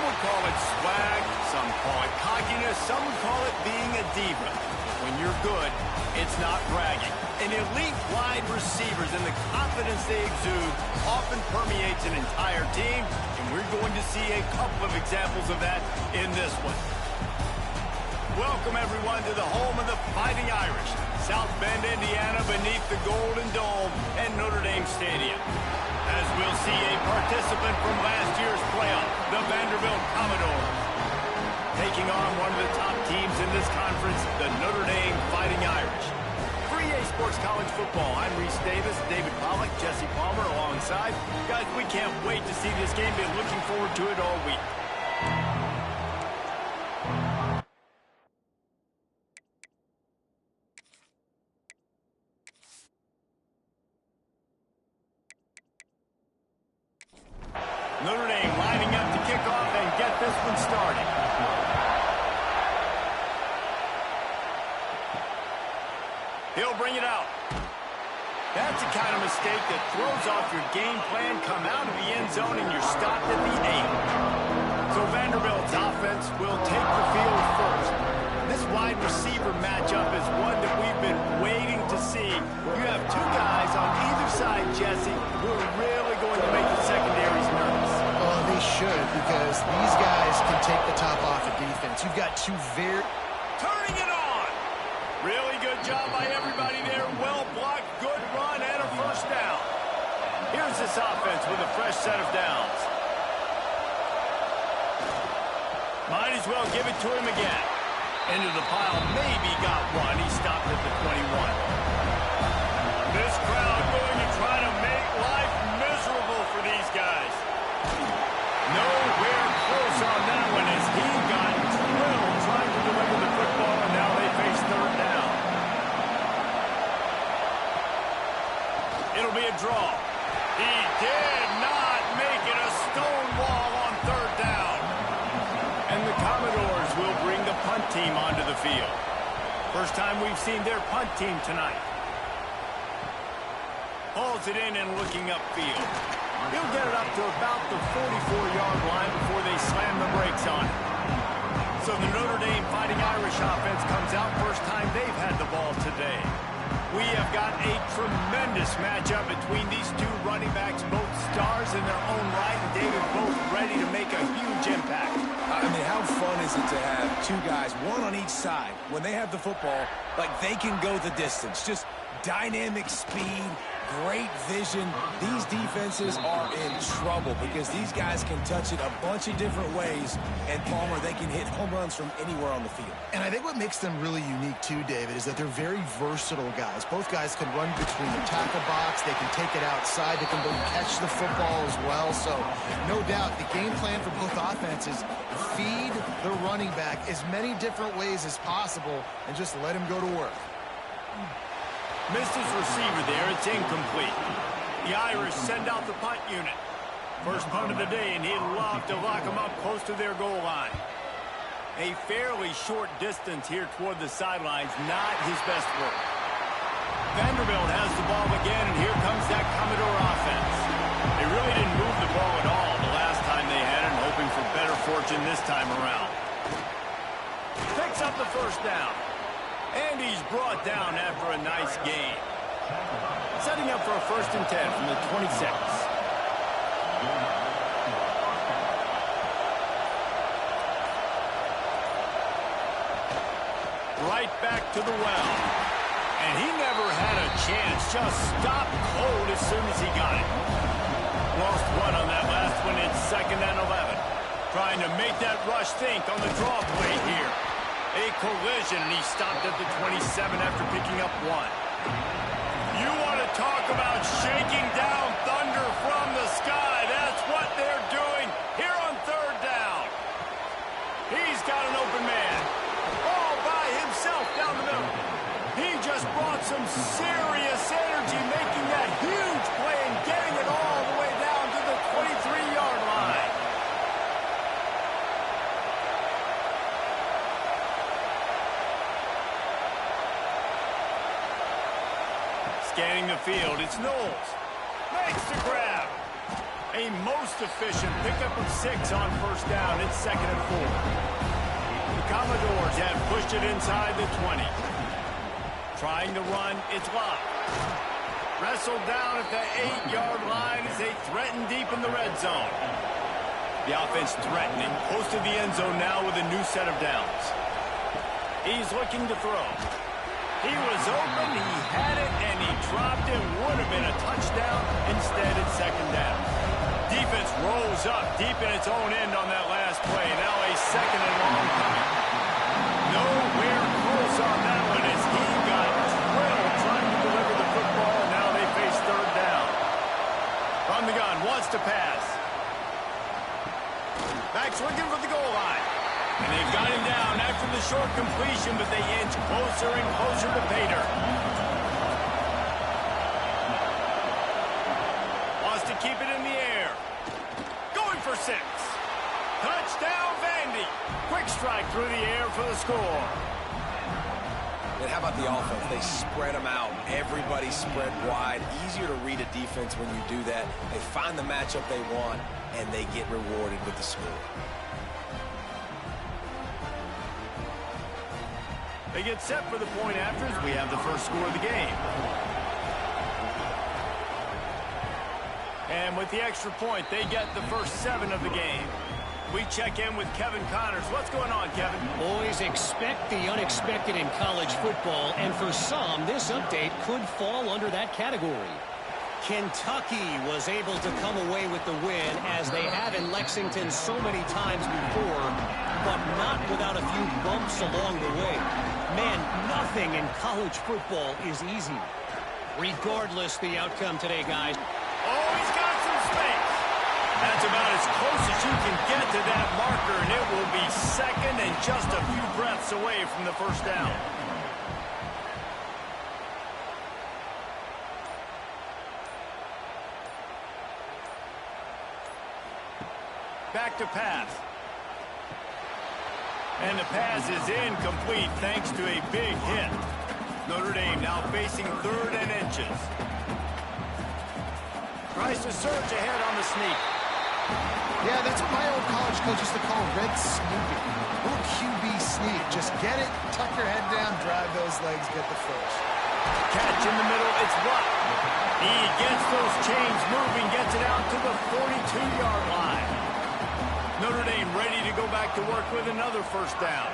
would call it swag, some call it cockiness, some would call it being a diva. When you're good, it's not bragging. And elite wide receivers and the confidence they exude often permeates an entire team, and we're going to see a couple of examples of that in this one. Welcome, everyone, to the home of the Fighting Irish, South Bend, Indiana, beneath the Golden Dome and Notre Dame Stadium. As we'll see a participant from last year's playoff, the Vanderbilt Commodores, taking on one of the top teams in this conference, the Notre Dame Fighting Irish. For EA Sports College Football, I'm Reese Davis, David Pollack, Jesse Palmer alongside. Guys, we can't wait to see this game. Been looking forward to it all week. Notre Dame lining up to kick off and get this one started. He'll bring it out. That's the kind of mistake that throws off your game plan. Come out of the end zone and you're stopped at the 8. So Vanderbilt's offense will take the field first. This wide receiver matchup is one that we've been waiting to see. You have two guys on either side, Jesse, who are really going to make the secondaries nervous. Well, they should, because these guys can take the top off of defense. You've got two very... Turning it on! Really good job by everybody there. Well blocked, good run, and a first down. Here's this offense with a fresh set of downs. Might as well give it to him again. Into the pile, maybe got one. He stopped at the 21. This crowd going to try to make life miserable for these guys. Nowhere close on that one as he got drilled trying to deliver the football, and now they face third down. It'll be a draw. He did not make it a stone wall on third down. And the Commodores will bring the punt team onto the field. First time we've seen their punt team tonight. Hauls it in and looking upfield. He'll get it up to about the 44-yard line before they slam the brakes on it. So the Notre Dame Fighting Irish offense comes out. First time they've had the ball today. We have got a tremendous matchup between these two running backs, both stars in their own right, and David, both ready to make a huge impact. I mean, how fun is it to have two guys, one on each side, when they have the football, like they can go the distance. Just dynamic speed, great vision. These defenses are in trouble because these guys can touch it a bunch of different ways, and Palmer, they can hit home runs from anywhere on the field. And I think what makes them really unique too, David, is that they're very versatile guys. Both guys can run between the tackle box. They can take it outside. They can both catch the football as well. So no doubt the game plan for both offenses, feed the running back as many different ways as possible and just let him go to work. Missed his receiver there. It's incomplete. The Irish send out the punt unit. First punt of the day, and he'd love to lock them up close to their goal line. A fairly short distance here toward the sidelines, not his best work. Vanderbilt has the ball again, and here comes that Commodore offense. They really didn't move the ball at all the last time they had it, hoping for better fortune this time around. Picks up the first down. And he's brought down after a nice gain. Setting up for a 1st and 10 from the 26. Right back to the well. And he never had a chance. Just stopped cold as soon as he got it. Lost one on that last one. It's 2nd and 11. Trying to make that rush think on the draw play here. A collision, and he stopped at the 27 after picking up one. You want to talk about shaking down thunder from the sky. That's what they're doing here on third down. He's got an open man. All by himself down the middle. He just brought some serious energy, making that huge play and getting it all the way down to the 23-yard line. Scanning the field, it's Knowles. Makes the grab. A most efficient pickup of 6 on first down. It's 2nd and 4. The Commodores have pushed it inside the 20. Trying to run, it's locked. Wrestled down at the 8-yard line as they threaten deep in the red zone. The offense threatening, close to the end zone now with a new set of downs. He's looking to throw. He was open, he had it, and he dropped it. Would have been a touchdown. Instead, it's 2nd down. Defense rolls up deep in its own end on that last play. Now a 2nd and long coming. Nowhere close on that one as he got drilled trying to deliver the football. Now they face 3rd down. From the gun, wants to pass. Back's looking for the goal line. And they've got him down after the short completion, but they inch closer and closer to pay dirt. Wants to keep it in the air. Going for 6. Touchdown, Vandy. Quick strike through the air for the score. And how about the offense? They spread them out. Everybody spread wide. Easier to read a defense when you do that. They find the matchup they want, and they get rewarded with the score. They get set for the point after as we have the first score of the game. And with the extra point, they get the first 7 of the game. We check in with Kevin Connors. What's going on, Kevin? Boys, expect the unexpected in college football, and for some, this update could fall under that category. Kentucky was able to come away with the win, as they have in Lexington so many times before, but not without a few bumps along the way. Man, nothing in college football is easy. Regardless the outcome today, guys. Oh, he's got some space. That's about as close as you can get to that marker, and it will be 2nd and just a few breaths away from the first down. Back to pass. And the pass is incomplete thanks to a big hit. Notre Dame now facing 3rd and inches. Tries to surge ahead on the sneak. Yeah, that's what my old college coach used to call red snooping. Little QB sneak. Just get it, tuck your head down, drive those legs, get the first. Catch in the middle, it's blocked. He gets those chains moving, gets it out to the 42-yard line. Notre Dame ready to go back to work with another first down.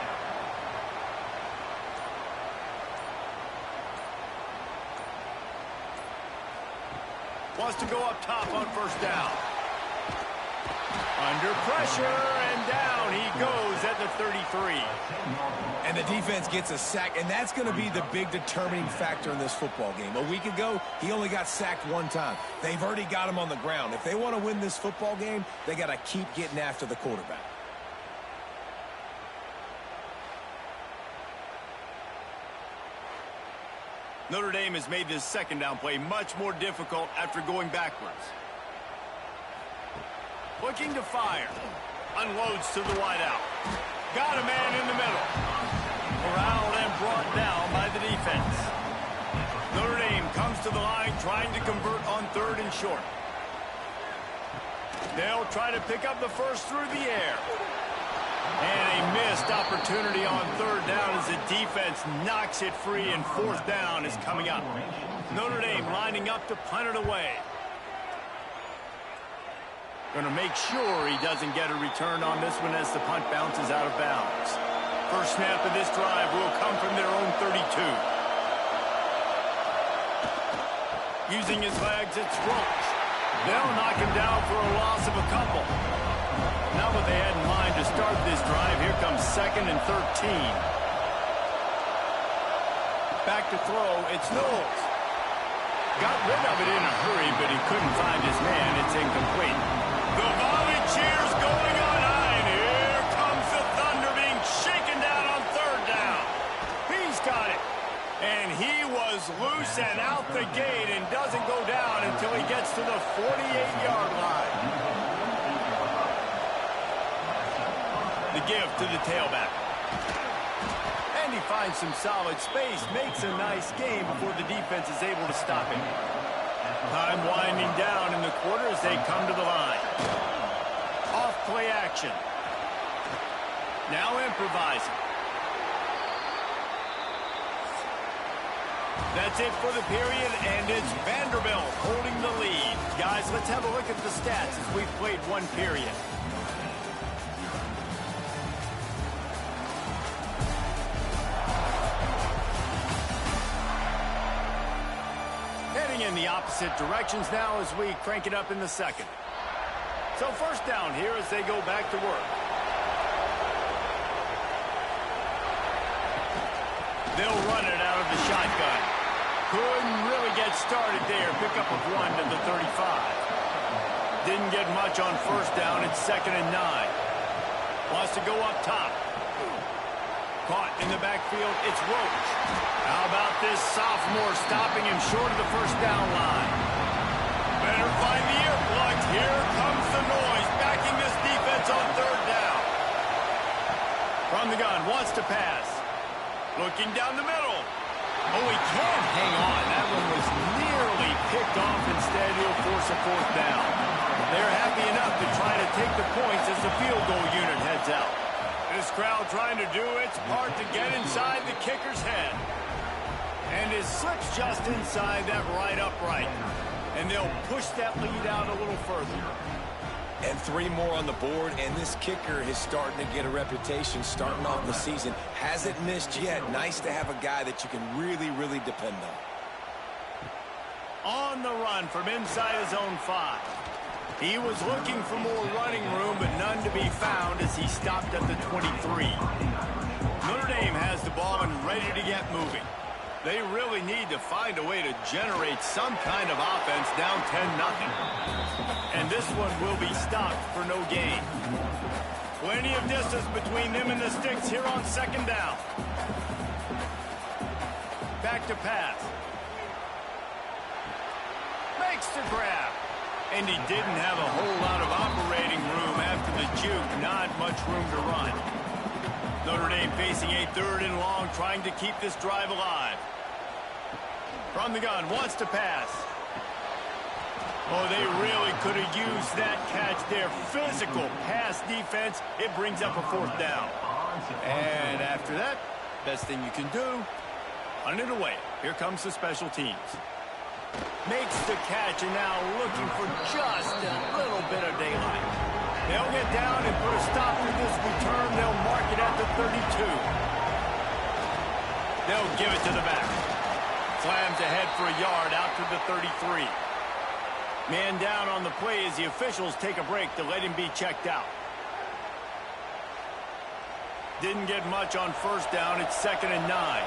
Wants to go up top on first down. Under pressure, and down he goes at the 33. And the defense gets a sack, and that's going to be the big determining factor in this football game. A week ago, he only got sacked 1 time. They've already got him on the ground. If they want to win this football game, they got to keep getting after the quarterback. Notre Dame has made this 2nd down play much more difficult after going backwards. Looking to fire. Unloads to the wideout. Got a man in the middle. Corralled and brought down by the defense. Notre Dame comes to the line trying to convert on 3rd and short. They'll try to pick up the first through the air. And a missed opportunity on 3rd down as the defense knocks it free, and 4th down is coming up. Notre Dame lining up to punt it away. Going to make sure he doesn't get a return on this one as the punt bounces out of bounds. First snap of this drive will come from their own 32. Using his legs, it's Roach. They'll knock him down for a loss of a couple. Not what they had in mind to start this drive. Here comes 2nd and 13. Back to throw, it's Knowles. Got rid of it in a hurry, but he couldn't find his man. It's incomplete. The volley cheers going on high, and here comes the Thunder being shaken down on 3rd down. He's got it. And he was loose and out the gate and doesn't go down until he gets to the 48-yard line. The give to the tailback. And he finds some solid space, makes a nice game before the defense is able to stop him. Time winding down in the quarter as they come to the line. Off play action. Now improvising. That's it for the period, and it's Vanderbilt holding the lead. Guys, let's have a look at the stats as we've played one period. Heading in the opposite directions now as we crank it up in the second. So first down here as they go back to work. They'll run it out of the shotgun. Couldn't really get started there. Pickup of 1 to the 35. Didn't get much on first down. It's 2nd and 9. Wants to go up top. Caught in the backfield. It's Roach. How about this sophomore stopping him short of the first down line? Better find the earplugs. Here comes the noise. Backing this defense on 3rd down. From the gun. Wants to pass. Looking down the middle. Oh, he can't hang on. That one was nearly picked off. Instead, he'll force a 4th down. They're happy enough to try to take the points as the field goal unit heads out. This crowd trying to do its part to get inside the kicker's head. And it slips just inside that right upright. And they'll push that lead out a little further. And 3 more on the board, and this kicker is starting to get a reputation starting off the season. Hasn't missed yet. Nice to have a guy that you can really, really depend on. On the run from inside his own 5. He was looking for more running room, but none to be found as he stopped at the 23. Notre Dame has the ball and ready to get moving. They really need to find a way to generate some kind of offense down 10-0. And this one will be stopped for no gain. Plenty of distance between them and the sticks here on 2nd down. Back to pass. Makes the grab. And he didn't have a whole lot of operating room after the juke. Not much room to run. Notre Dame facing a 3rd and long, trying to keep this drive alive. From the gun, wants to pass. Oh, they really could have used that catch there. Physical pass defense. It brings up a 4th down. And after that, best thing you can do, hunt it away. Here comes the special teams. Makes the catch, and now looking for just a little bit of daylight. They'll get down and put a stop to this return. They'll mark it at the 32. They'll give it to the back. Slams ahead for a yard out to the 33. Man down on the play as the officials take a break to let him be checked out. Didn't get much on first down. It's 2nd and 9.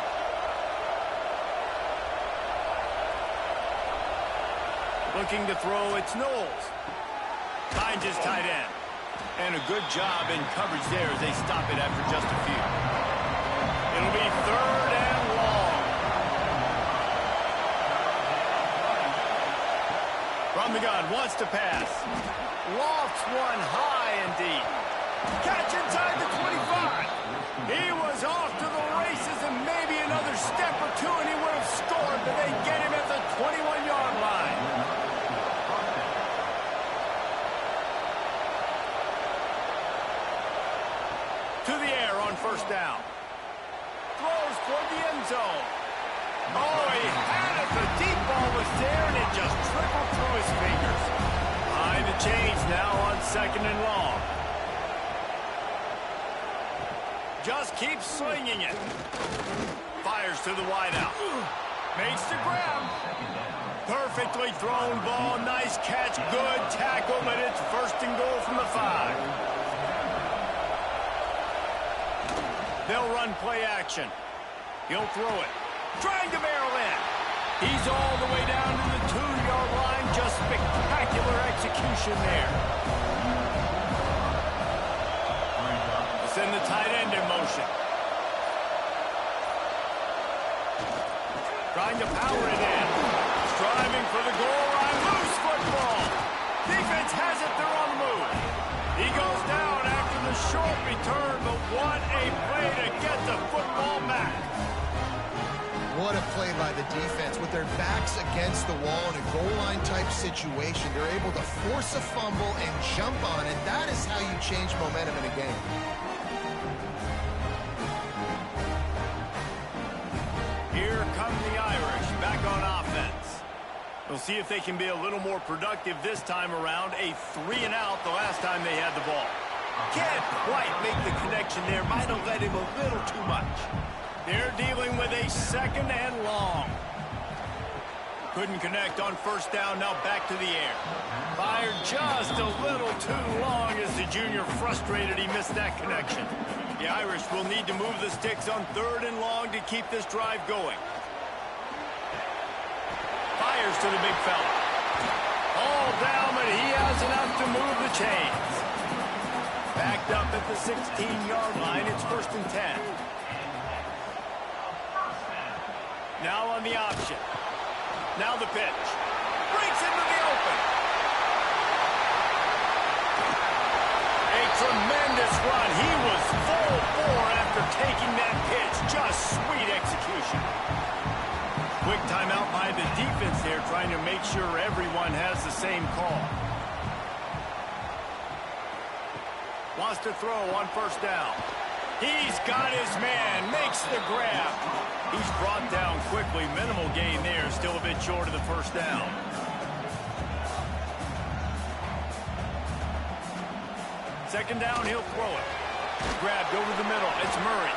Looking to throw, it's Knowles. Finds his tight end. And a good job in coverage there as they stop it after just a few. It'll be 3rd and long. From the gun, wants to pass. Lofts one high and deep. Catch inside the 25. He was off to the races and maybe another step or two and he would have scored, but they get him at the 21-yard line. To the air on first down. Throws toward the end zone. Oh, he had it. The deep ball was there, and it just trickled through his fingers. Behind the chains now on 2nd and long. Just keeps slinging it. Fires to the wideout. Makes the grab. Perfectly thrown ball. Nice catch. Good tackle, but it's 1st and goal from the 5. They'll run play action. He'll throw it. Trying to barrel in. He's all the way down to the 2-yard line. Just spectacular execution there. Send the tight end in motion. Trying to power it in. Striving for the goal line. Loose football. Defense has it. They're on the move. He goes down after the short return, but what a play to get the football back. What a play by the defense. With their backs against the wall in a goal line type situation, they're able to force a fumble and jump on it. That is how you change momentum in a game. Here come the Irish back on offense. We'll see if they can be a little more productive this time around. A 3-and-out the last time they had the ball. Can't quite make the connection there. Might have let him a little too much. They're dealing with a 2nd and long. Couldn't connect on first down. Now back to the air. Fired just a little too long as the junior frustrated he missed that connection. The Irish will need to move the sticks on 3rd and long to keep this drive going. Fires to the big fella. All down, but he has enough to move the chains. Backed up at the 16-yard line. It's 1st and 10. Now on the option. Now the pitch. Breaks into the open. A tremendous run. He was full bore after taking that pitch. Just sweet execution. Quick timeout by the defense there, trying to make sure everyone has the same call. Wants to throw on first down. He's got his man, makes the grab. He's brought down quickly. Minimal gain there, still a bit short of the first down. Second down, he'll throw it. Grabbed over the middle. It's Murray.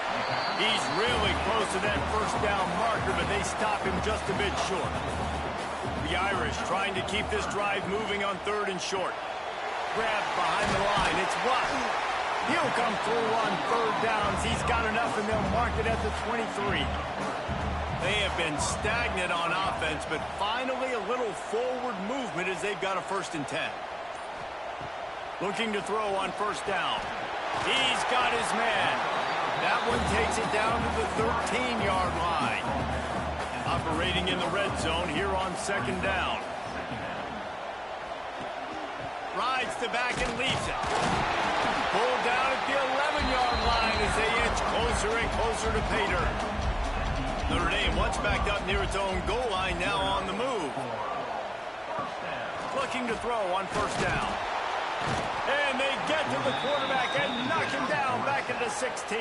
He's really close to that first down marker, but they stop him just a bit short. The Irish trying to keep this drive moving on 3rd and short. Grabbed behind the line. It's Watt. He'll come through on 3rd downs. He's got enough, and they'll mark it at the 23. They have been stagnant on offense, but finally a little forward movement as they've got a 1st and 10. Looking to throw on first down. He's got his man. That one takes it down to the 13-yard line. Operating in the red zone here on 2nd down. Rides the back and leaves it. Pulled down at the 11-yard line as they inch closer and closer to pay dirt. Notre Dame once backed up near its own goal line, now on the move. Looking to throw on first down. And they get to the quarterback and knock him down back at the 16.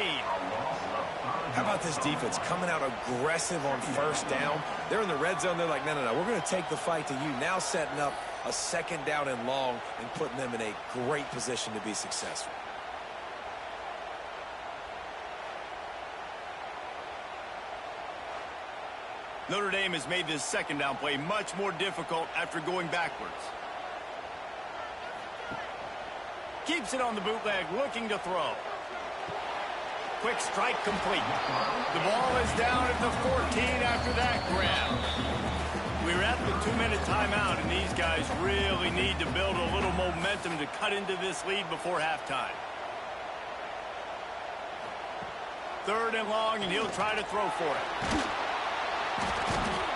How about this defense coming out aggressive on first down? They're in the red zone. They're like, no, we're going to take the fight to you. Now setting up a 2nd down and long and putting them in a great position to be successful. Notre Dame has made this 2nd down play much more difficult after going backwards. Keeps it on the bootleg, looking to throw. Quick strike complete. The ball is down at the 14 after that grab. We're at the 2-minute timeout, and these guys really need to build a little momentum to cut into this lead before halftime. 3rd and long, and he'll try to throw for it.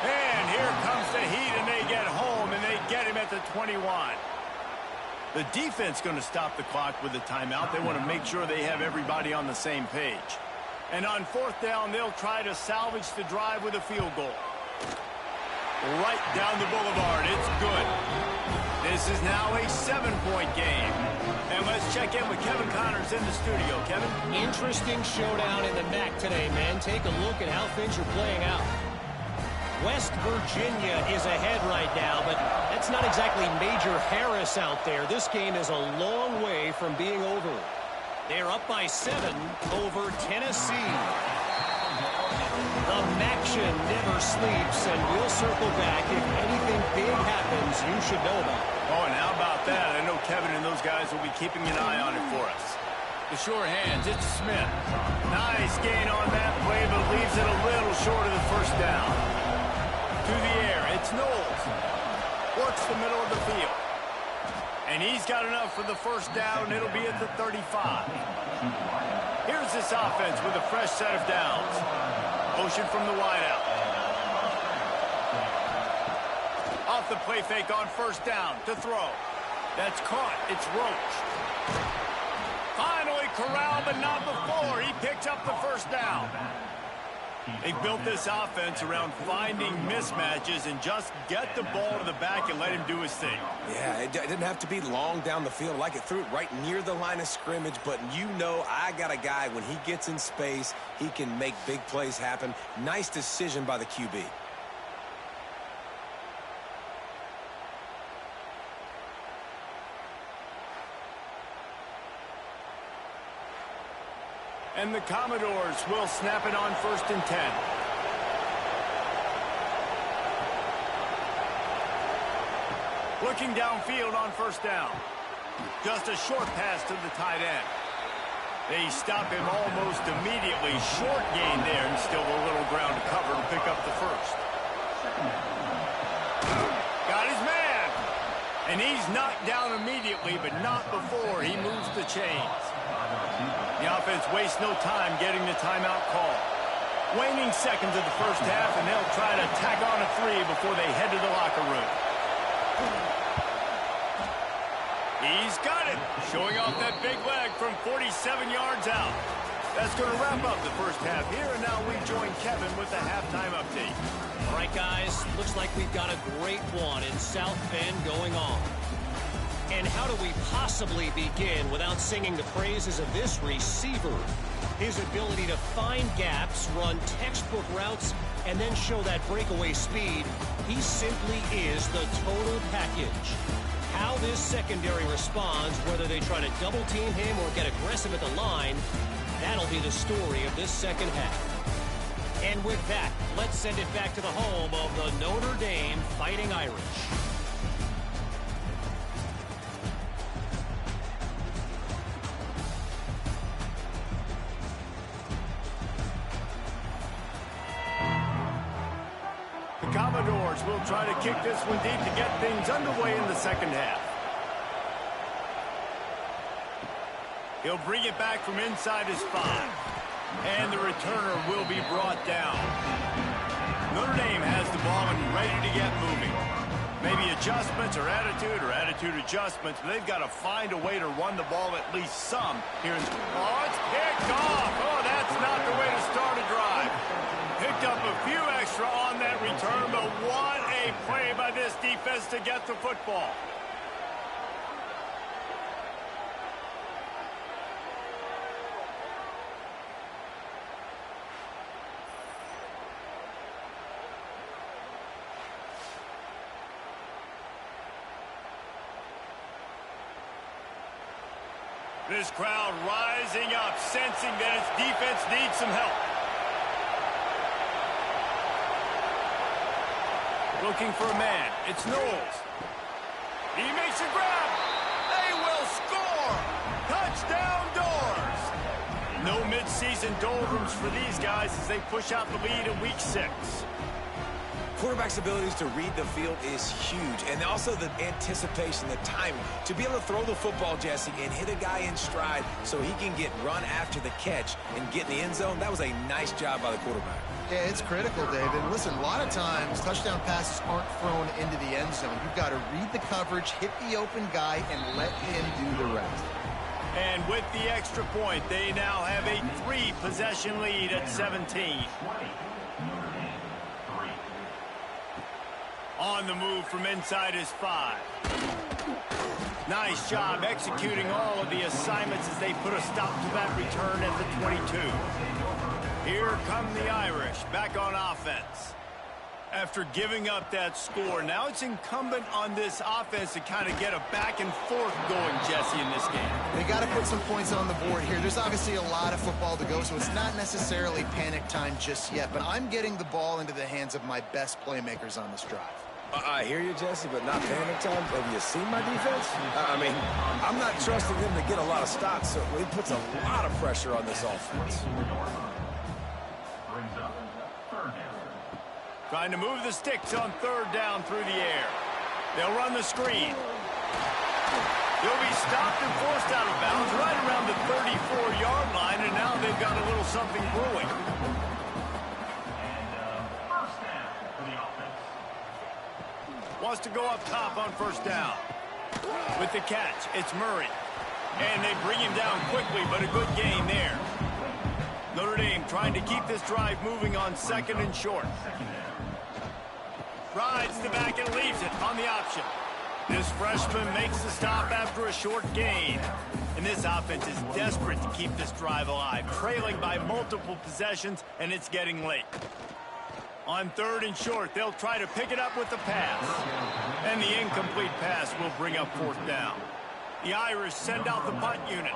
And here comes the heat, and they get home, and they get him at the 21. The defense going to stop the clock with a timeout. They want to make sure they have everybody on the same page. And on 4th down, they'll try to salvage the drive with a field goal. Right down the boulevard. It's good. This is now a 7-point game. And let's check in with Kevin Connors in the studio. Kevin? Interesting showdown in the MAC today, man. Take a look at how things are playing out. West Virginia is ahead right now, but that's not exactly Major Harris out there. This game is a long way from being over. They're up by 7 over Tennessee. The MACtion never sleeps, and we'll circle back. If anything big happens, you should know about it. Oh, and how about that? I know Kevin and those guys will be keeping an eye on it for us. The sure hands, it's Smith. Nice gain on that play, but leaves it a little short of the first down. To the air, it's Knowles. Works the middle of the field. And he's got enough for the first down. It'll be at the 35. Here's this offense with a fresh set of downs. Motion from the wideout. Off the play fake on first down to throw. That's caught. It's Roach. Finally corralled, but not before. He picks up the first down. They built this offense around finding mismatches and just get the ball to the back and let him do his thing. Yeah, it didn't have to be long down the field. Like it threw it right near the line of scrimmage, but you know I got a guy, when he gets in space, he can make big plays happen. Nice decision by the QB. And the Commodores will snap it on 1st and 10. Looking downfield on 1st down. Just a short pass to the tight end. They stop him almost immediately. Short gain there, and still a little ground to cover to pick up the first. Got his man. And he's knocked down immediately, but not before he moves the chains. The offense wastes no time getting the timeout call. Waning seconds of the first half, and they'll try to tack on a 3 before they head to the locker room. He's got it, showing off that big leg from 47 yards out. That's going to wrap up the first half here, and now we join Kevin with the halftime update. All right, guys, looks like we've got a great one in South Bend going on. And how do we possibly begin without singing the praises of this receiver? His ability to find gaps, run textbook routes, and then show that breakaway speed. He simply is the total package. How this secondary responds, whether they try to double-team him or get aggressive at the line, that'll be the story of this second half. And with that, let's send it back to the home of the Notre Dame Fighting Irish. The Commodores will try to kick this one deep to get things underway in the second half. He'll bring it back from inside his 5. And the returner will be brought down. Notre Dame has the ball and ready to get moving. Maybe adjustments or attitude adjustments, but they've got to find a way to run the ball at least some here. Oh, it's picked off. Oh, that's not the way to start a drive. Picked up a few extra on that return, but what a play by this defense to get the football. This crowd rising up, sensing that its defense needs some help. Looking for a man. It's Knowles. He makes a grab. They will score. Touchdown Doors. No midseason doldrums for these guys as they push out the lead in week 6. Quarterback's abilities to read the field is huge, and also the anticipation, the timing. To be able to throw the football, Jesse, and hit a guy in stride so he can get run after the catch and get in the end zone, that was a nice job by the quarterback. Yeah, it's critical, David. Listen, a lot of times touchdown passes aren't thrown into the end zone. You've got to read the coverage, hit the open guy, and let him do the rest. And with the extra point, they now have a 3-possession lead at 17. On the move from inside his 5. Nice job executing all of the assignments as they put a stop to that return at the 22. Here come the Irish back on offense. After giving up that score, now it's incumbent on this offense to kind of get a back and forth going, Jesse, in this game. They got to put some points on the board here. There's obviously a lot of football to go, so it's not necessarily panic time just yet, but I'm getting the ball into the hands of my best playmakers on this drive. I hear you, Jesse, but not panic time. Have you seen my defense? I mean, I'm not trusting them to get a lot of stops, so it puts a lot of pressure on this offense. Trying to move the sticks on 3rd down through the air. They'll run the screen. They'll be stopped and forced out of bounds right around the 34-yard line, and now they've got a little something brewing. Wants to go up top on 1st down. With the catch, it's Murray. And they bring him down quickly, but a good gain there. Notre Dame trying to keep this drive moving on 2nd and short. Rides the back and leaves it on the option. This freshman makes the stop after a short gain. And this offense is desperate to keep this drive alive, trailing by multiple possessions, and it's getting late. On 3rd and short, they'll try to pick it up with the pass. And the incomplete pass will bring up 4th down. The Irish send out the punt unit.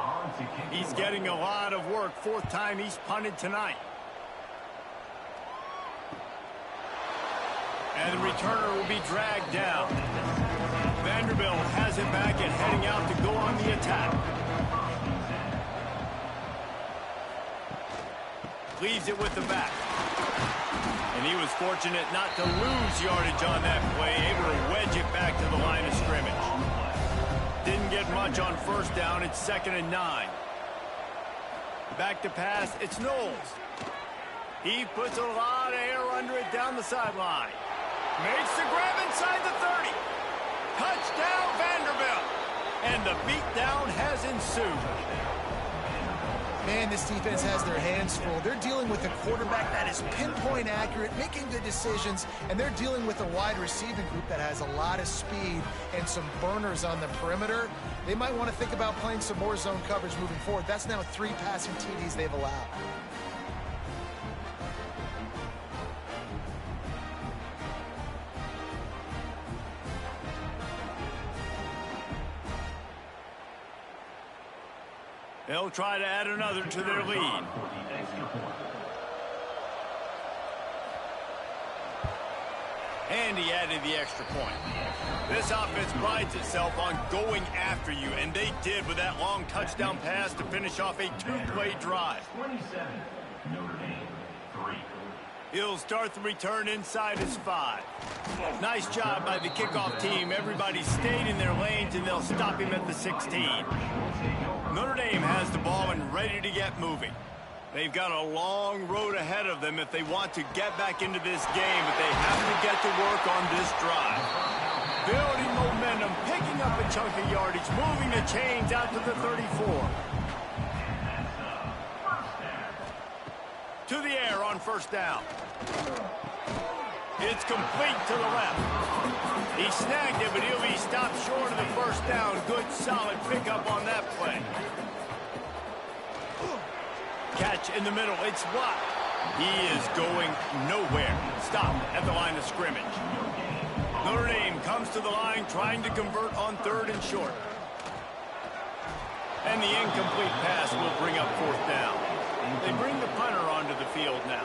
He's getting a lot of work. 4th time he's punted tonight. And the returner will be dragged down. Vanderbilt has it back and heading out to go on the attack. Leaves it with the back. And he was fortunate not to lose yardage on that play, able to wedge it back to the line of scrimmage. Didn't get much on 1st down. It's 2nd and 9. Back to pass. It's Knowles. He puts a lot of air under it down the sideline. Makes the grab inside the 30. Touchdown, Vanderbilt. And the beatdown has ensued. Man, this defense has their hands full. They're dealing with a quarterback that is pinpoint accurate, making good decisions, and they're dealing with a wide receiving group that has a lot of speed and some burners on the perimeter. They might want to think about playing some more zone coverage moving forward. That's now 3 passing TDs they've allowed. They'll try to add another to their lead. And he added the extra point. This offense prides itself on going after you, and they did with that long touchdown pass to finish off a 2-play drive. 27, Notre Dame, 3. He'll start the return inside his 5. Nice job by the kickoff team. Everybody stayed in their lanes, and they'll stop him at the 16. Notre Dame has the ball and ready to get moving. They've got a long road ahead of them if they want to get back into this game, but they have to get to work on this drive. Building momentum, picking up a chunk of yardage, moving the chains out to the 34. To the air on 1st down. It's complete to the left. He snagged it, but he'll be stopped short of the 1st down. Good, solid pickup on that play. Catch in the middle. It's blocked. He is going nowhere. Stop at the line of scrimmage. Notre Dame comes to the line trying to convert on 3rd and short. And the incomplete pass will bring up 4th down. They bring the punter onto the field now.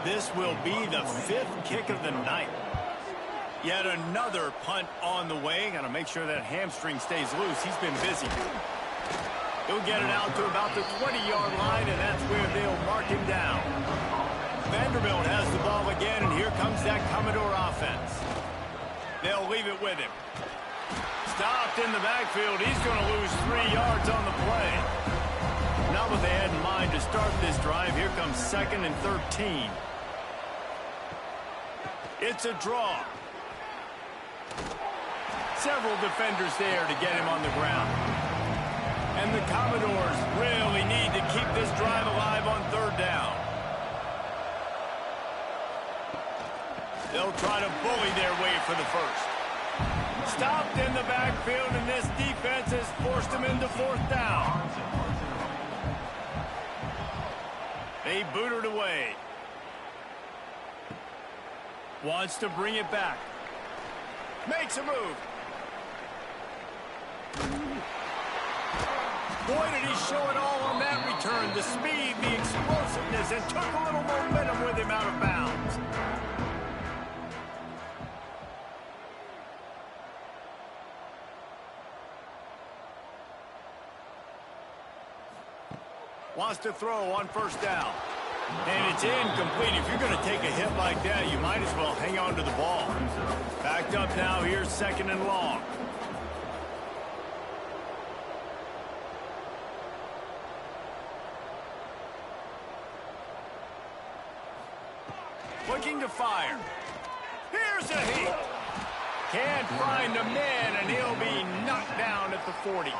This will be the 5th kick of the night. Yet another punt on the way. Got to make sure that hamstring stays loose. He's been busy. He'll get it out to about the 20-yard line, and that's where they'll mark him down. Vanderbilt has the ball again, and here comes that Commodore offense. They'll leave it with him. Stopped in the backfield. He's going to lose 3 yards on the play. Not what they had in mind to start this drive. Here comes 2nd and 13. It's a draw. Several defenders there to get him on the ground. And the Commodores really need to keep this drive alive on 3rd down. They'll try to bully their way for the 1st. Stopped in the backfield, and this defense has forced him into 4th down. They boot it away. Wants to bring it back. Makes a move. Boy, did he show it all on that return. The speed, the explosiveness, and took a little momentum with him out of bounds. Wants to throw on 1st down. And it's incomplete. If you're going to take a hit like that, you might as well hang on to the ball. Backed up now. Here's 2nd and long. Looking to fire. Here's a heat. Can't find the man, and he'll be knocked down at the 40.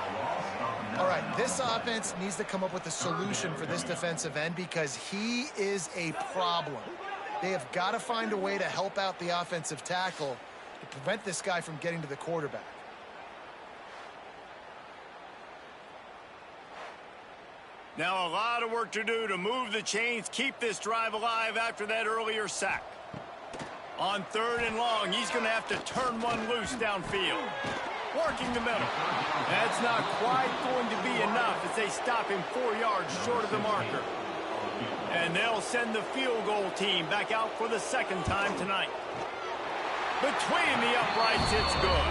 All right, this offense needs to come up with a solution for this defensive end because he is a problem. They have got to find a way to help out the offensive tackle to prevent this guy from getting to the quarterback. Now a lot of work to do to move the chains, keep this drive alive after that earlier sack. On 3rd and long, he's going to have to turn one loose downfield. Working the middle. That's not quite going to be enough as they stop him 4 yards short of the marker. And they'll send the field goal team back out for the 2nd time tonight. Between the uprights, it's good.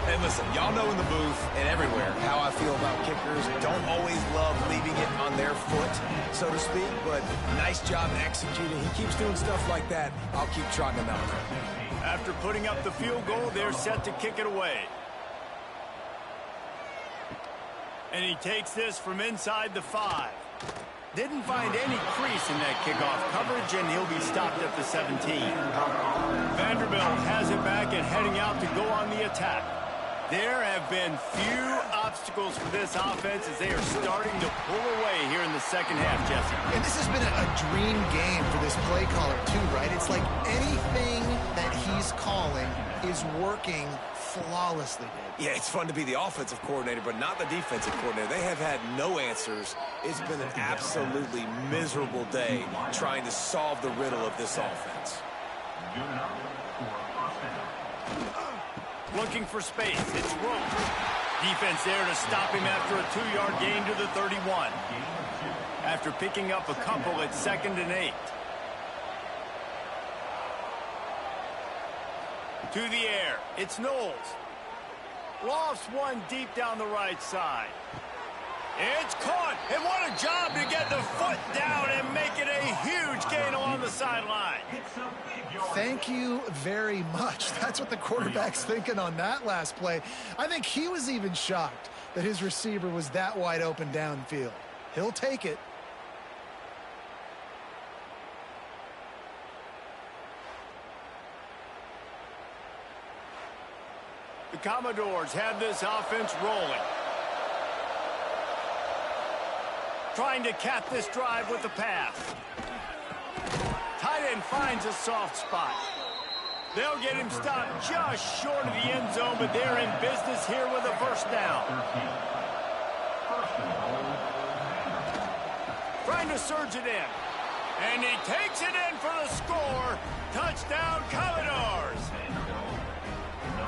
And listen, y'all know in the booth and everywhere how I feel about kickers. Don't always love leaving it on their foot, so to speak, but nice job executing. He keeps doing stuff like that. I'll keep trotting him out there. After putting up the field goal, they're set to kick it away. And he takes this from inside the 5. Didn't find any crease in that kickoff coverage, and he'll be stopped at the 17. Vanderbilt has it back and heading out to go on the attack. There have been few obstacles for this offense as they are starting to pull away here in the 2nd half, Jesse. And this has been a dream game for this play caller too, right? It's like anything that he's calling is working flawlessly, Dave. Yeah, it's fun to be the offensive coordinator, but not the defensive coordinator. They have had no answers. It's been an absolutely miserable day trying to solve the riddle of this offense. Looking for space. It's Rote. Defense there to stop him after a 2-yard gain to the 31. After picking up a couple at 2nd and 8. To the air. It's Knowles. Lofts one deep down the right side. It's caught. And what a job to get the foot down and make it a huge gain along the sideline. Thank you very much. That's what the quarterback's thinking on that last play. I think he was even shocked that his receiver was that wide open downfield. He'll take it. The Commodores have this offense rolling. Trying to cap this drive with the pass. Tight end finds a soft spot. They'll get him stopped just short of the end zone, but they're in business here with a first down. Trying to surge it in. And he takes it in for the score. Touchdown, Commodores.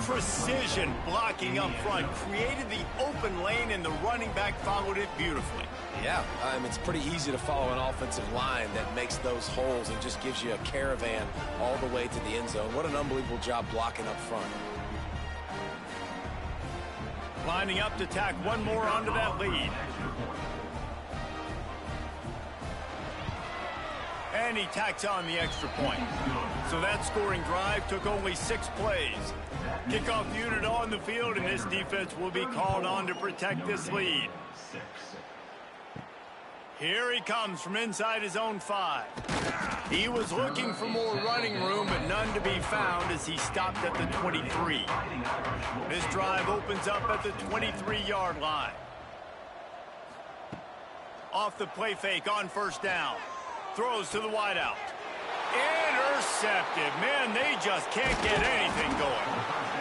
Precision blocking up front created the open lane, and the running back followed it beautifully. Yeah, it's pretty easy to follow an offensive line that makes those holes and just gives you a caravan all the way to the end zone. What an unbelievable job blocking up front. Lining up to tack one more onto that lead. And he tacks on the extra point. So that scoring drive took only 6 plays. Kickoff unit on the field, and this defense will be called on to protect this lead. Here he comes from inside his own 5. He was looking for more running room, but none to be found as he stopped at the 23. This drive opens up at the 23-yard line. Off the play fake on first down. Throws to the wideout. Intercepted. Man, they just can't get anything going.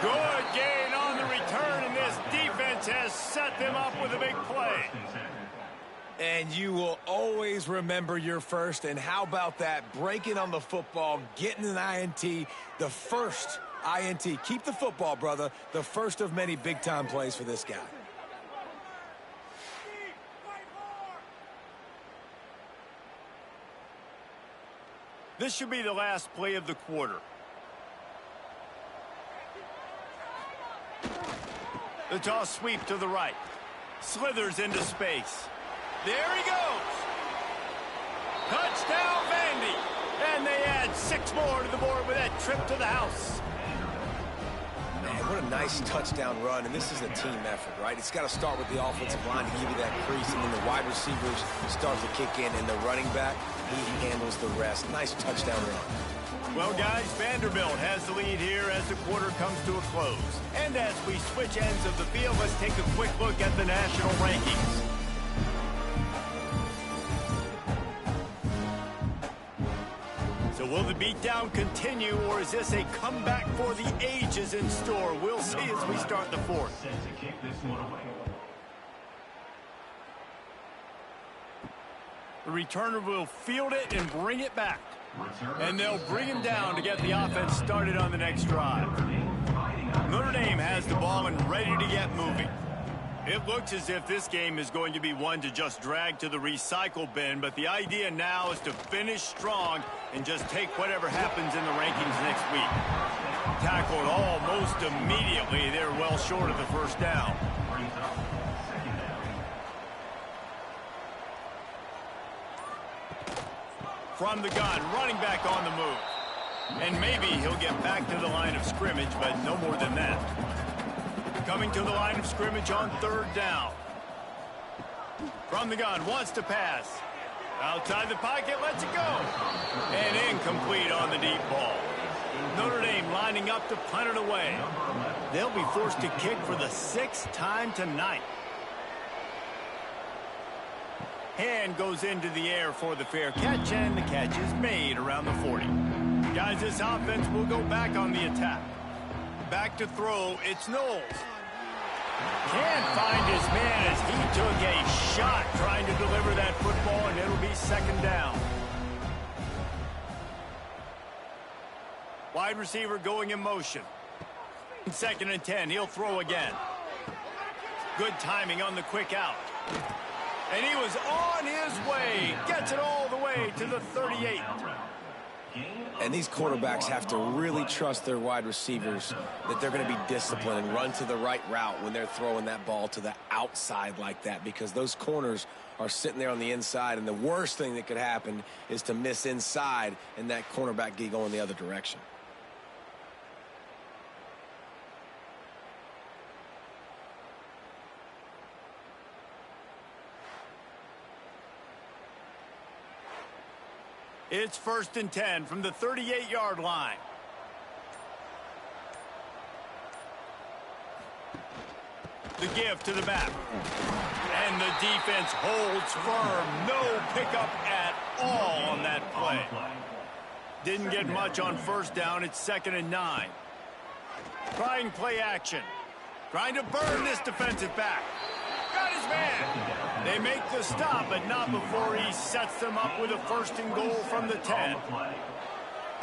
Good gain on the return, and this defense has set them up with a big play. And you will always remember your first. And how about that? Breaking on the football, getting an INT, the first INT. Keep the football, brother. The first of many big-time plays for this guy. This should be the last play of the quarter. The toss sweep to the right. Slithers into space. There he goes. Touchdown, Vandy. And they add 6 more to the board with that trip to the house. Man, what a nice touchdown run. And this is a team effort, right? It's got to start with the offensive line to give you that crease, and then the wide receivers start to kick in, and the running back, he handles the rest. Nice touchdown run. Well, guys, Vanderbilt has the lead here as the quarter comes to a close. And as we switch ends of the field, let's take a quick look at the national rankings. So will the beatdown continue, or is this a comeback for the ages in store? We'll see as we start the fourth. Set to kick this one away. The returner will field it and bring it back. And they'll bring him down to get the offense started on the next drive. Notre Dame has the ball and ready to get moving. It looks as if this game is going to be one to just drag to the recycle bin, but the idea now is to finish strong and just take whatever happens in the rankings next week. Tackled almost immediately. They're well short of the first down. From the gun, running back on the move. And maybe he'll get back to the line of scrimmage, but no more than that. Coming to the line of scrimmage on third down. From the gun, wants to pass. Outside the pocket, lets it go. And incomplete on the deep ball. Notre Dame lining up to punt it away. They'll be forced to kick for the 6th time tonight. Hand goes into the air for the fair catch, and the catch is made around the 40. Guys, this offense will go back on the attack. Back to throw, it's Knowles. Can't find his man as he took a shot trying to deliver that football, and it'll be second down. Wide receiver going in motion. 2nd and 10, he'll throw again. Good timing on the quick out. And he was on his way. Gets it all the way to the 38. And these quarterbacks have to really trust their wide receivers that they're going to be disciplined and run to the right route when they're throwing that ball to the outside like that, because those corners are sitting there on the inside, and the worst thing that could happen is to miss inside and that cornerback get going the other direction. It's 1st and 10 from the 38-yard line. The give to the back. And the defense holds firm. No pickup at all on that play. Didn't get much on first down. It's 2nd and 9. Trying play action. Trying to burn this defensive back. Got his man. They make the stop, but not before he sets them up with a 1st and goal from the 10.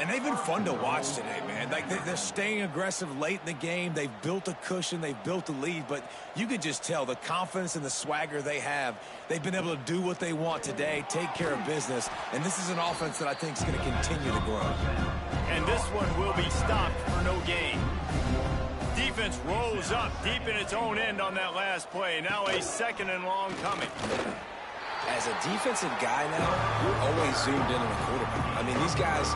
And they've been fun to watch today, man. Like, they're staying aggressive late in the game. They've built a cushion. They've built a lead. But you could just tell the confidence and the swagger they have. They've been able to do what they want today, take care of business. And this is an offense that I think is going to continue to grow. And this one will be stopped for no gain. Defense rolls up deep in its own end on that last play. Now a 2nd and long coming. As a defensive guy now, you're always zoomed in on the quarterback. I mean, these guys,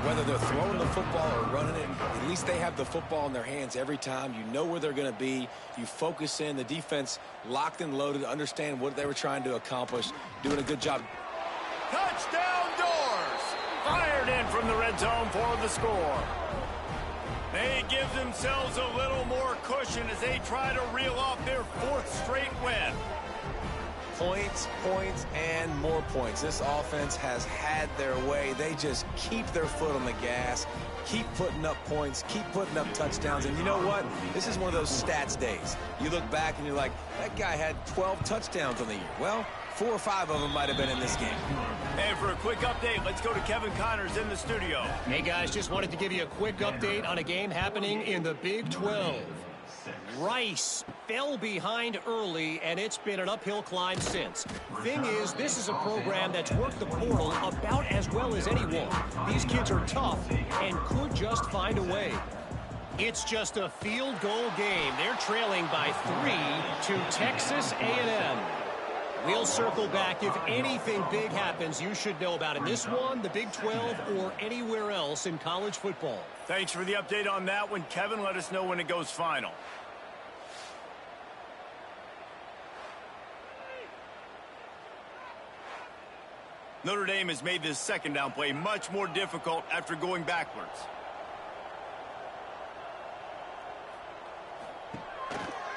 whether they're throwing the football or running it, at least they have the football in their hands every time. You know where they're going to be. You focus in. The defense locked and loaded, understand what they were trying to accomplish, doing a good job. Touchdown Doors! Fired in from the red zone for the score. They give themselves a little more cushion as they try to reel off their 4th straight win. Points, points, and more points. This offense has had their way. They just keep their foot on the gas, keep putting up points, keep putting up touchdowns. And you know what? This is one of those stats days. You look back and you're like, that guy had 12 touchdowns on the year. Well, 4 or 5 of them might have been in this game. And for a quick update, let's go to Kevin Connors in the studio. Hey, guys, just wanted to give you a quick update on a game happening in the Big 12. Rice fell behind early, and it's been an uphill climb since. Thing is, this is a program that's worked the portal about as well as anyone. These kids are tough and could just find a way. It's just a field goal game. They're trailing by 3 to Texas A&M. We'll circle back. If anything big happens, you should know about it. This one, the Big 12, or anywhere else in college football. Thanks for the update on that one, Kevin. Let us know when it goes final. Notre Dame has made this second down play much more difficult after going backwards.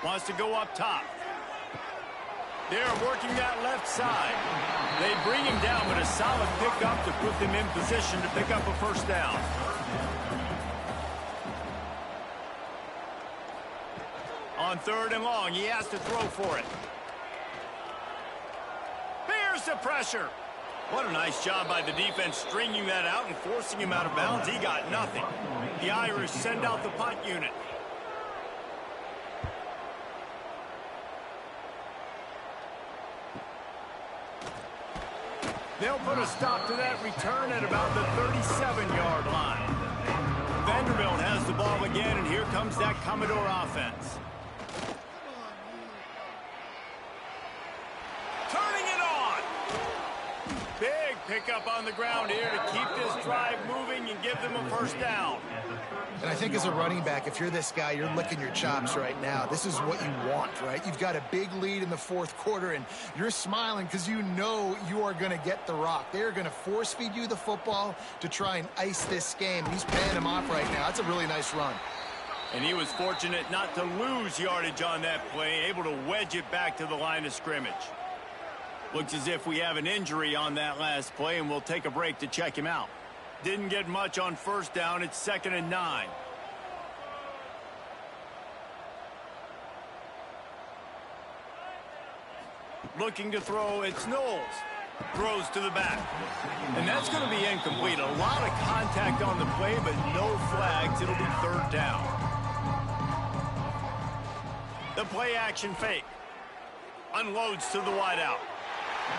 Wants to go up top. They're working that left side. They bring him down, but a solid pickup to put them in position to pick up a first down. On 3rd and long, he has to throw for it. Here's the pressure. What a nice job by the defense stringing that out and forcing him out of bounds. He got nothing. The Irish send out the punt unit. They'll put a stop to that return at about the 37-yard line. Vanderbilt has the ball again, and here comes that Commodore offense. Turning it on. Big pickup on the ground here to keep this drive moving and give them a first down. And I think as a running back, if you're this guy, you're licking your chops right now. This is what you want, right? You've got a big lead in the 4th quarter, and you're smiling because you know you are going to get the rock. They're going to force-feed you the football to try and ice this game. He's paying him off right now. That's a really nice run. And he was fortunate not to lose yardage on that play, able to wedge it back to the line of scrimmage. Looks as if we have an injury on that last play, and we'll take a break to check him out. Didn't get much on first down. It's 2nd and 9. Looking to throw, it's Knowles. Throws to the back. And that's going to be incomplete. A lot of contact on the play, but no flags. It'll be 3rd down. The play action fake. Unloads to the wideout.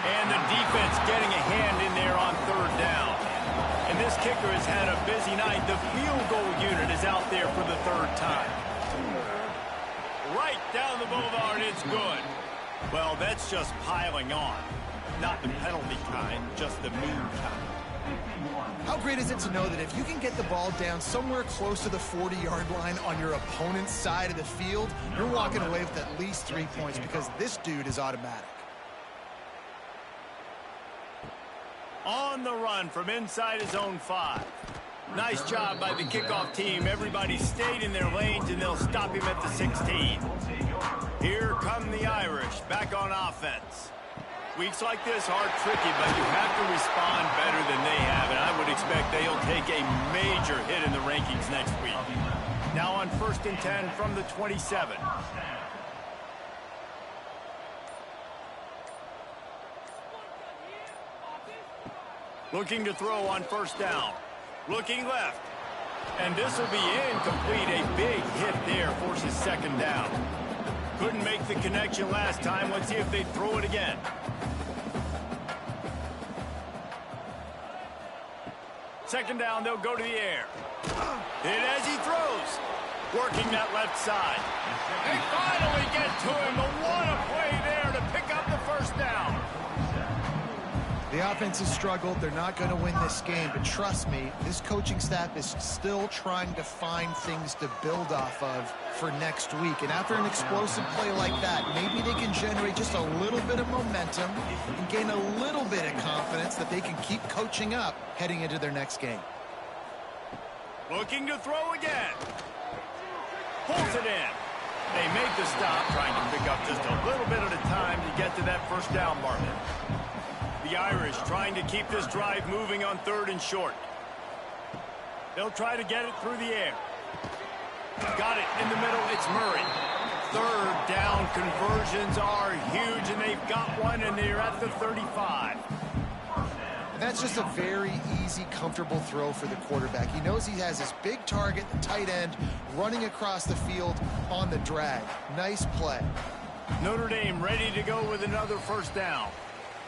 And the defense getting a hand in there on 3rd down. And this kicker has had a busy night. The field goal unit is out there for the 3rd time. Right down the boulevard, it's good. Well, that's just piling on. Not the penalty kind, just the mean kind. How great is it to know that if you can get the ball down somewhere close to the 40-yard line on your opponent's side of the field, you're walking away with at least 3 points because this dude is automatic. On the run from inside his own 5. Nice job by the kickoff team. Everybody stayed in their lanes, and they'll stop him at the 16. Here come the Irish, back on offense. Weeks like this are tricky, but you have to respond better than they have, and I would expect they'll take a major hit in the rankings next week. Now on 1st and 10 from the 27. Looking to throw on 1st down. Looking left. And this will be incomplete. A big hit there forces 2nd down. Couldn't make the connection last time. Let's see if they throw it again. Second down, they'll go to the air. Hit as he throws. Working that left side. They finally get to him. What a play there to pick up the first down. The offense has struggled. They're not going to win this game, but trust me, this coaching staff is still trying to find things to build off of for next week. And after an explosive play like that, maybe they can generate just a little bit of momentum and gain a little bit of confidence that they can keep coaching up heading into their next game. Looking to throw again. Pulls it in. They make the stop, trying to pick up just a little bit at a time to get to that first down marker. The Irish trying to keep this drive moving on 3rd and short. They'll try to get it through the air. Got it in the middle. It's Murray. 3rd down conversions are huge, and they've got one, and they're at the 35. And that's just a very easy, comfortable throw for the quarterback. He knows he has his big target, the tight end, running across the field on the drag. Nice play. Notre Dame ready to go with another first down.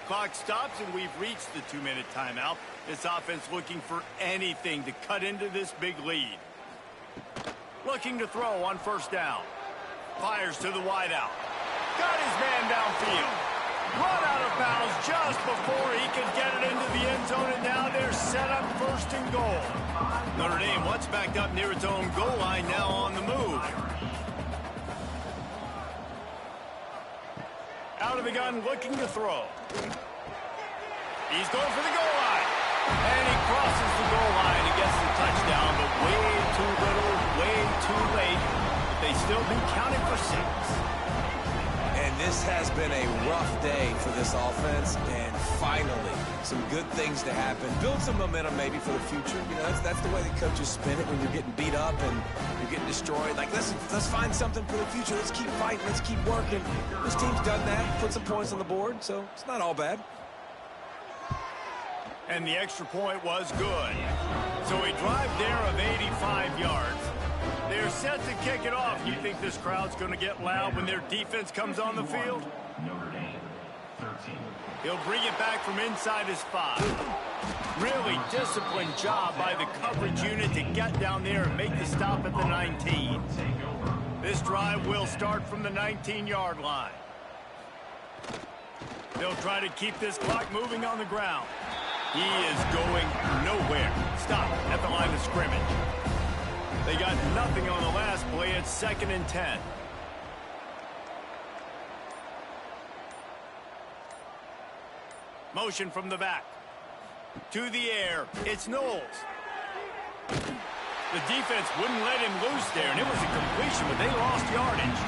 Clock stops, and we've reached the 2-minute timeout. This offense looking for anything to cut into this big lead. Looking to throw on 1st down. Fires to the wideout. Got his man downfield. Run out of bounds just before he could get it into the end zone, and now they're set up 1st and goal. Notre Dame once backed up near its own goal line, now on the move. Out of the gun, looking to throw. He's going for the goal line. And he crosses the goal line and gets the touchdown, but way too little, way too late. But they still be counting for 6. And this has been a rough day for this offense, and finally, some good things to happen. Build some momentum maybe for the future. You know, that's the way the coaches spin it when you're getting beat up and you're getting destroyed. Like, let's find something for the future. Let's keep fighting. Let's keep working. This team's done that, put some points on the board, so it's not all bad. And the extra point was good. So a drive there of 85 yards. They're set to kick it off. You think this crowd's going to get loud when their defense comes on the field? Notre Dame, 13. He'll bring it back from inside his 5. Really disciplined job by the coverage unit to get down there and make the stop at the 19. This drive will start from the 19-yard line. They'll try to keep this clock moving on the ground. He is going nowhere. Stop at the line of scrimmage. They got nothing on the last play. It's 2nd and 10. Motion from the back. To the air. It's Knowles. The defense wouldn't let him loose there, and it was a completion, but they lost yardage.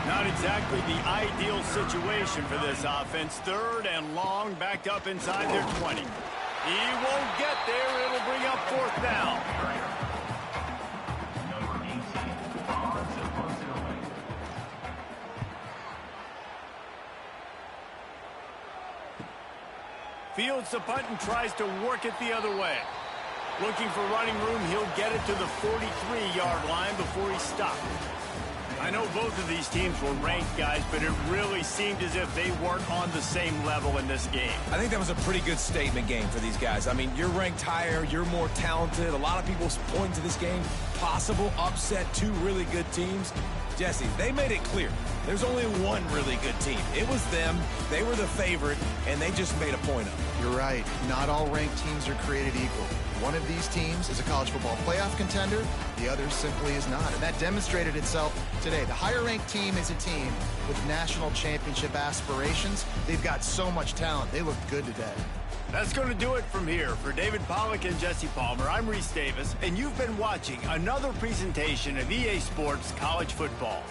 Not exactly the ideal situation for this offense. 3rd and long, backed up inside their 20. He won't get there. It'll bring up 4th down. Number 18, offensive posted away. Fields the punt and tries to work it the other way. Looking for running room, he'll get it to the 43-yard line before he stopped. I know both of these teams were ranked, guys, but it really seemed as if they weren't on the same level in this game. I think that was a pretty good statement game for these guys. I mean, you're ranked higher, you're more talented. A lot of people point to this game. Possible upset, 2 really good teams. Jesse, they made it clear. There's only one really good team. It was them. They were the favorite, and they just made a point of it. You're right. Not all ranked teams are created equal. One of these teams is a college football playoff contender. The other simply is not. And that demonstrated itself today. The higher-ranked team is a team with national championship aspirations. They've got so much talent. They look good today. That's going to do it from here. For David Pollack and Jesse Palmer, I'm Reese Davis, and you've been watching another presentation of EA Sports College Football.